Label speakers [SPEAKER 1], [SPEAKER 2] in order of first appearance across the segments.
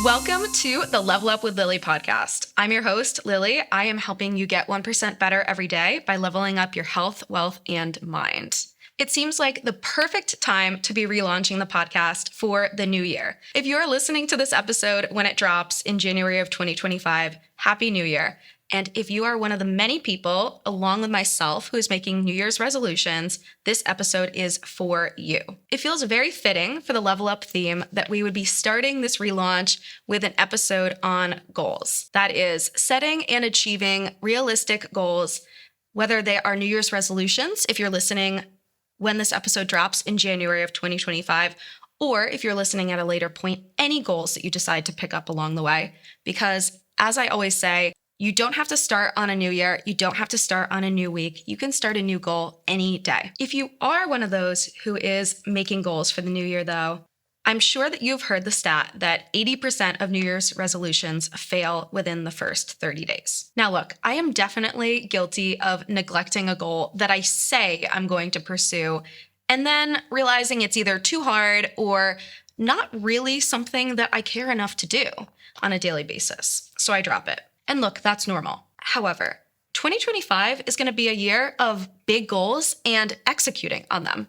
[SPEAKER 1] Welcome to the Level Up with Lily podcast. I'm your host, Lily. I am helping you get 1% better every day by leveling up your health, wealth, and mind. It seems like the perfect time to be relaunching the podcast for the new year. If you are listening to this episode when it drops in January of 2025, Happy New Year. And if you are one of the many people, along with myself, who is making New Year's resolutions, this episode is for you. It feels very fitting for the Level Up theme that we would be starting this relaunch with an episode on goals. That is, setting and achieving realistic goals, whether they are New Year's resolutions, if you're listening when this episode drops in January of 2025, or if you're listening at a later point, any goals that you decide to pick up along the way. Because as I always say, you don't have to start on a new year. You don't have to start on a new week. You can start a new goal any day. If you are one of those who is making goals for the new year, though, I'm sure that you've heard the stat that 80% of New Year's resolutions fail within the first 30 days. Now, look, I am definitely guilty of neglecting a goal that I say I'm going to pursue and then realizing it's either too hard or not really something that I care enough to do on a daily basis. So I drop it. And look, that's normal. However, 2025 is going to be a year of big goals and executing on them.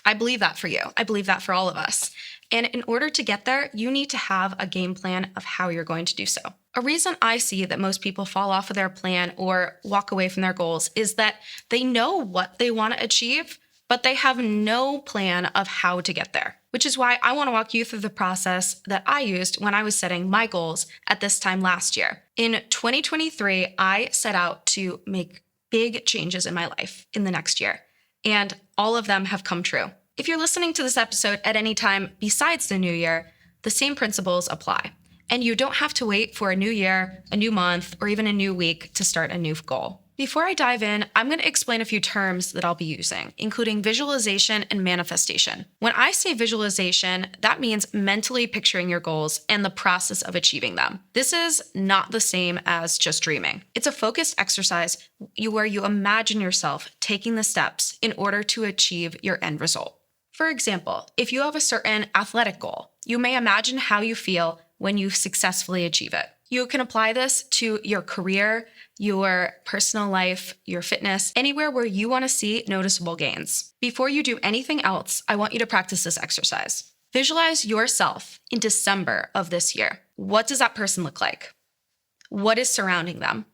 [SPEAKER 1] I believe that for you. I believe that for all of us. And in order to get there, you need to have a game plan of how you're going to do so. A reason I see that most people fall off of their plan or walk away from their goals is that they know what they want to achieve, but they have no plan of how to get there, which is why I want to walk you through the process that I used when I was setting my goals at this time last year. In 2023, I set out to make big changes in my life in the next year, and all of them have come true. If you're listening to this episode at any time besides the new year, the same principles apply, and you don't have to wait for a new year, a new month, or even a new week to start a new goal. Before I dive in, I'm going to explain a few terms that I'll be using, including visualization and manifestation. When I say visualization, that means mentally picturing your goals and the process of achieving them. This is not the same as just dreaming. It's a focused exercise where you imagine yourself taking the steps in order to achieve your end result. For example, if you have a certain athletic goal, you may imagine how you feel when you successfully achieve it. You can apply this to your career, your personal life, your fitness, anywhere where you want to see noticeable gains. Before you do anything else, I want you to practice this exercise. Visualize yourself in December of this year. What does that person look like? What is surrounding them?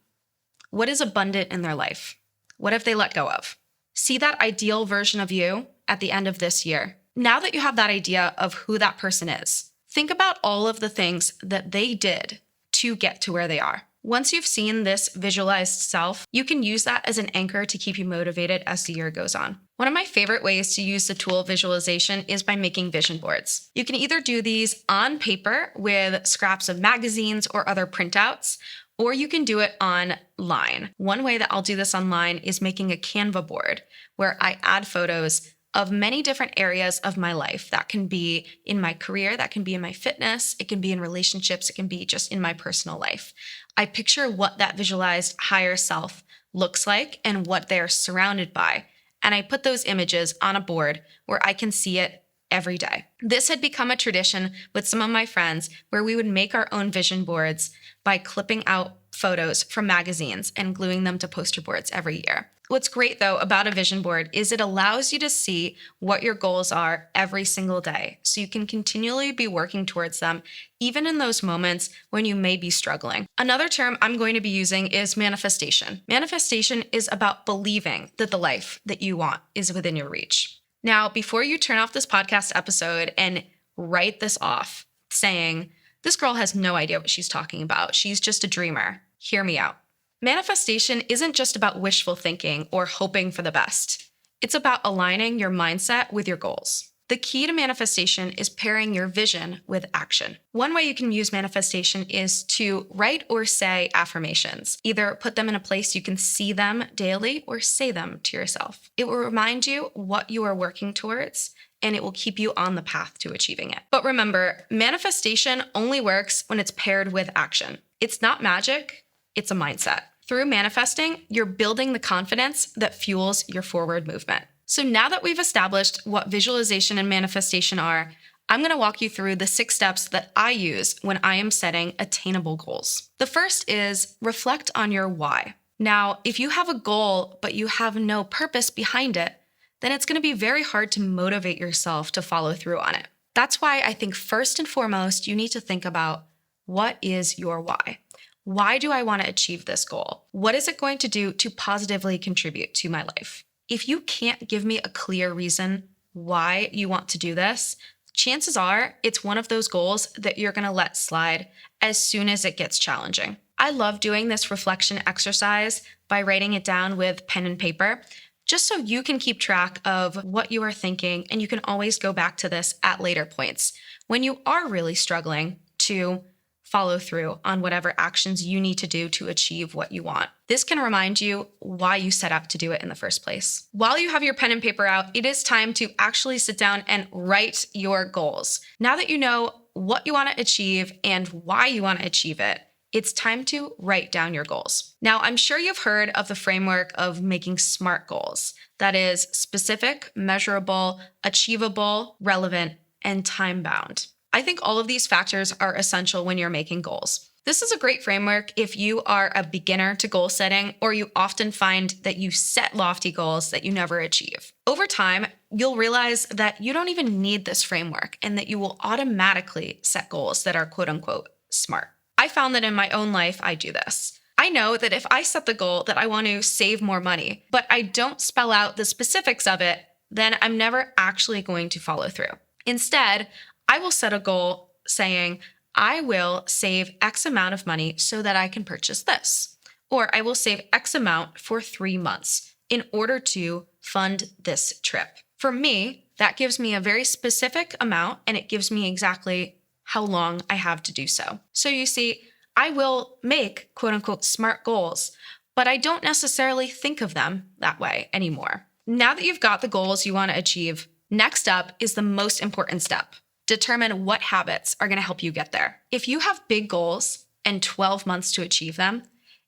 [SPEAKER 1] What is abundant in their life? What have they let go of? See that ideal version of you at the end of this year. Now that you have that idea of who that person is, think about all of the things that they did to get to where they are. Once you've seen this visualized self, you can use that as an anchor to keep you motivated as the year goes on. One of my favorite ways to use the tool visualization is by making vision boards. You can either do these on paper with scraps of magazines or other printouts, or you can do it online. One way that I'll do this online is making a Canva board where I add photos of many different areas of my life. That can be in my career, that can be in my fitness, it can be in relationships, it can be just in my personal life. I picture what that visualized higher self looks like and what they're surrounded by. And I put those images on a board where I can see it every day. This had become a tradition with some of my friends where we would make our own vision boards by clipping out photos from magazines and gluing them to poster boards every year. What's great, though, about a vision board is it allows you to see what your goals are every single day, so you can continually be working towards them, even in those moments when you may be struggling. Another term I'm going to be using is manifestation. Manifestation is about believing that the life that you want is within your reach. Now, before you turn off this podcast episode and write this off, saying, "This girl has no idea what she's talking about. She's just a dreamer," hear me out. Manifestation isn't just about wishful thinking or hoping for the best. It's about aligning your mindset with your goals. The key to manifestation is pairing your vision with action. One way you can use manifestation is to write or say affirmations. Either put them in a place you can see them daily or say them to yourself. It will remind you what you are working towards, and it will keep you on the path to achieving it. But remember, manifestation only works when it's paired with action. It's not magic, it's a mindset. Through manifesting, you're building the confidence that fuels your forward movement. So now that we've established what visualization and manifestation are, I'm going to walk you through the 6 steps that I use when I am setting attainable goals. The first is reflect on your why. Now, if you have a goal, but you have no purpose behind it, then it's going to be very hard to motivate yourself to follow through on it. That's why I think first and foremost, you need to think about what is your why? Why do I want to achieve this goal? What is it going to do to positively contribute to my life? If you can't give me a clear reason why you want to do this, chances are it's one of those goals that you're going to let slide as soon as it gets challenging. I love doing this reflection exercise by writing it down with pen and paper, just so you can keep track of what you are thinking, and you can always go back to this at later points when you are really struggling to follow through on whatever actions you need to do to achieve what you want. This can remind you why you set out to do it in the first place. While you have your pen and paper out, it is time to actually sit down and write your goals. Now that you know what you want to achieve and why you want to achieve it, it's time to write down your goals. Now, I'm sure you've heard of the framework of making SMART goals. That is specific, measurable, achievable, relevant, and time-bound. I think all of these factors are essential when you're making goals. This is a great framework if you are a beginner to goal setting, or you often find that you set lofty goals that you never achieve. Over time, you'll realize that you don't even need this framework and that you will automatically set goals that are quote unquote smart. I found that in my own life, I do this. I know that if I set the goal that I want to save more money, but I don't spell out the specifics of it, then I'm never actually going to follow through. Instead, I will set a goal saying, I will save X amount of money so that I can purchase this. Or I will save X amount for 3 months in order to fund this trip. For me, that gives me a very specific amount, and it gives me exactly how long I have to do so. So you see, I will make quote unquote smart goals, but I don't necessarily think of them that way anymore. Now that you've got the goals you want to achieve, next up is the most important step. Determine what habits are going to help you get there. If you have big goals and 12 months to achieve them,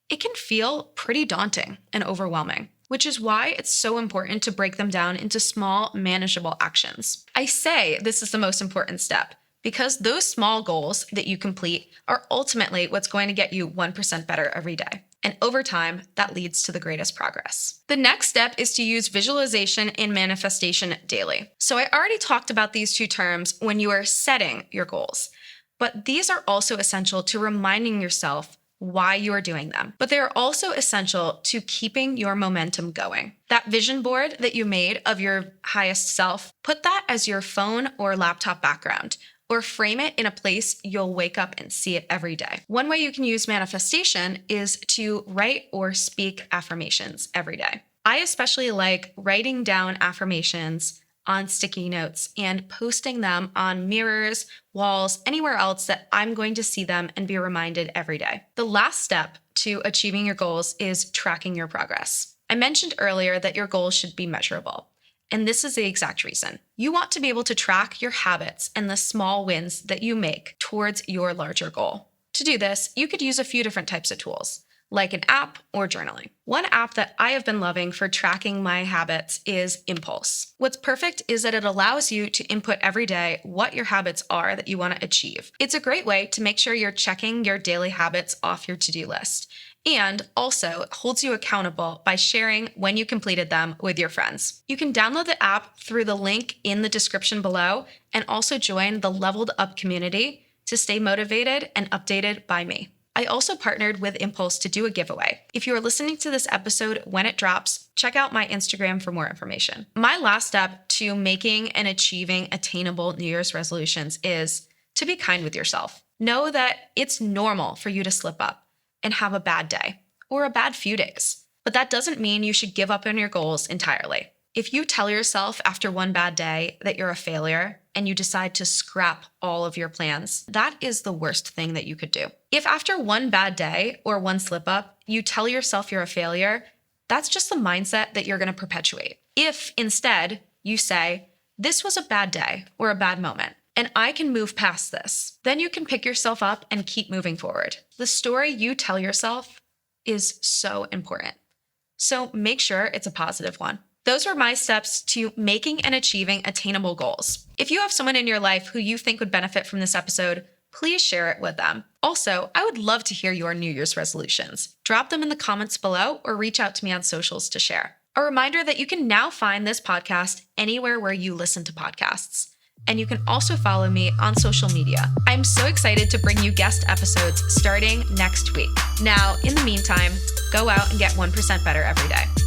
[SPEAKER 1] it can feel pretty daunting and overwhelming, which is why it's so important to break them down into small, manageable actions. I say this is the most important step because those small goals that you complete are ultimately what's going to get you 1% better every day. And over time, that leads to the greatest progress. The next step is to use visualization and manifestation daily. So I already talked about these 2 terms when you are setting your goals, but these are also essential to reminding yourself why you are doing them. But they are also essential to keeping your momentum going. That vision board that you made of your highest self, put that as your phone or laptop background, or frame it in a place you'll wake up and see it every day. One way you can use manifestation is to write or speak affirmations every day. I especially like writing down affirmations on sticky notes and posting them on mirrors, walls, anywhere else that I'm going to see them and be reminded every day. The last step to achieving your goals is tracking your progress. I mentioned earlier that your goals should be measurable. And this is the exact reason. You want to be able to track your habits and the small wins that you make towards your larger goal. To do this, you could use a few different types of tools, like an app or journaling. One app that I have been loving for tracking my habits is Impulse. What's perfect is that it allows you to input every day what your habits are that you want to achieve. It's a great way to make sure you're checking your daily habits off your to-do list. And also holds you accountable by sharing when you completed them with your friends. You can download the app through the link in the description below and also join the Leveled Up community to stay motivated and updated by me. I also partnered with Impulse to do a giveaway. If you are listening to this episode when it drops, check out my Instagram for more information. My last step to making and achieving attainable New Year's resolutions is to be kind with yourself. Know that it's normal for you to slip up and have a bad day or a bad few days. But that doesn't mean you should give up on your goals entirely. If you tell yourself after one bad day that you're a failure and you decide to scrap all of your plans, that is the worst thing that you could do. If after one bad day or one slip up, you tell yourself you're a failure, that's just the mindset that you're going to perpetuate. If instead you say, this was a bad day or a bad moment, and I can move past this, then you can pick yourself up and keep moving forward. The story you tell yourself is so important. So make sure it's a positive one. Those were my steps to making and achieving attainable goals. If you have someone in your life who you think would benefit from this episode, please share it with them. Also, I would love to hear your New Year's resolutions. Drop them in the comments below or reach out to me on socials to share. A reminder that you can now find this podcast anywhere where you listen to podcasts. And you can also follow me on social media. I'm so excited to bring you guest episodes starting next week. Now, in the meantime, go out and get 1% better every day.